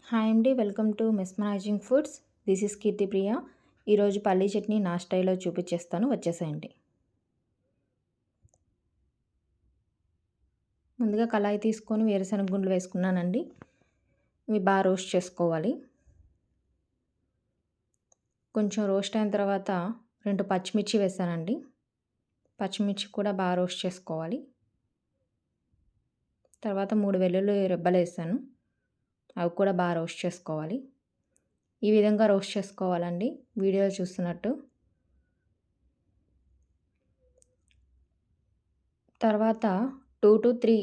Hi అండి. Welcome to mesmerizing foods. This is Keerthi Priya. ఈరోజు పల్లీ చట్నీ నా స్టైల్లో చూపించేస్తాను, వచ్చేసేయండి. ముందుగా కళాయి తీసుకొని వేరుశనగ గుండ్లు వేసుకున్నానండి. ఇవి బాగా రోస్ట్ చేసుకోవాలి. కొంచెం రోస్ట్ అయిన తర్వాత 2 పచ్చిమిర్చి వేసానండి. పచ్చిమిర్చి కూడా బాగా రోస్ట్ చేసుకోవాలి. తర్వాత 3 వెల్లుల్లి రెబ్బలు వేసాను. అవి కూడా బాగా రోస్ట్ చేసుకోవాలి. ఈ విధంగా రోస్ట్ చేసుకోవాలండి, వీడియోలో చూస్తున్నట్టు. తర్వాత 2-3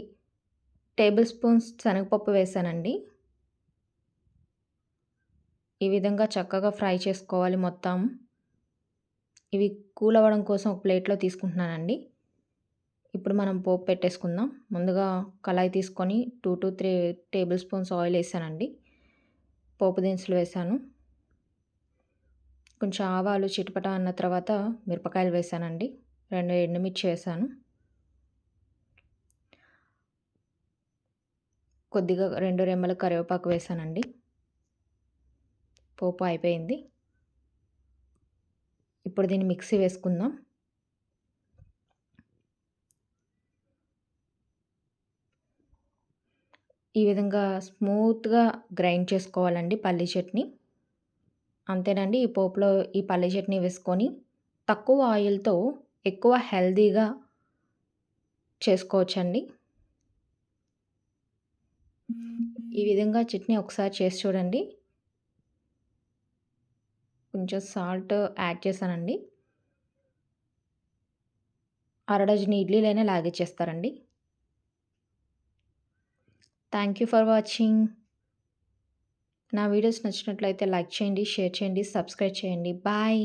టేబుల్ స్పూన్స్ శనగపప్పు వేసానండి. ఈ విధంగా చక్కగా ఫ్రై చేసుకోవాలి మొత్తం. ఇవి కూల్ అవ్వడం కోసం ఒక ప్లేట్‌లో తీసుకుంటున్నానండి. ఇప్పుడు మనం పోపు పెట్టేసుకుందాం. ముందుగా కళాయి తీసుకొని 2-3 టేబుల్ స్పూన్స్ ఆయిల్ వేసానండి. పోపు దినుసులు వేసాను. కొంచెం ఆవాలు చిటపట అన్న తర్వాత మిరపకాయలు వేసానండి. 2 ఎండుమిర్చి వేసాను. కొద్దిగా 2 రెమ్మల కరివేపాకు వేసానండి. పోపు అయిపోయింది. ఇప్పుడు దీన్ని మిక్సీ వేసుకుందాం. ఈ విధంగా స్మూత్‌గా గ్రైండ్ చేసుకోవాలండి పల్లీ చట్నీ. అంతేనండి. ఈ పోపులో ఈ పల్లీ చట్నీ వేసుకొని తక్కువ ఆయిల్‌తో ఎక్కువ హెల్తీగా చేసుకోవచ్చండి. ఈ విధంగా చట్నీ ఒకసారి చేసి చూడండి. కొంచెం సాల్ట్ యాడ్ చేశానండి. అర డజన్ ఇడ్లీలైనా లాగిచ్చేస్తారండి. Thank you for watching. నా వీడియోస్ నచ్చినట్లయితే లైక్ చేయండి, షేర్ చేయండి, సబ్స్క్రైబ్ చేయండి. బాయ్.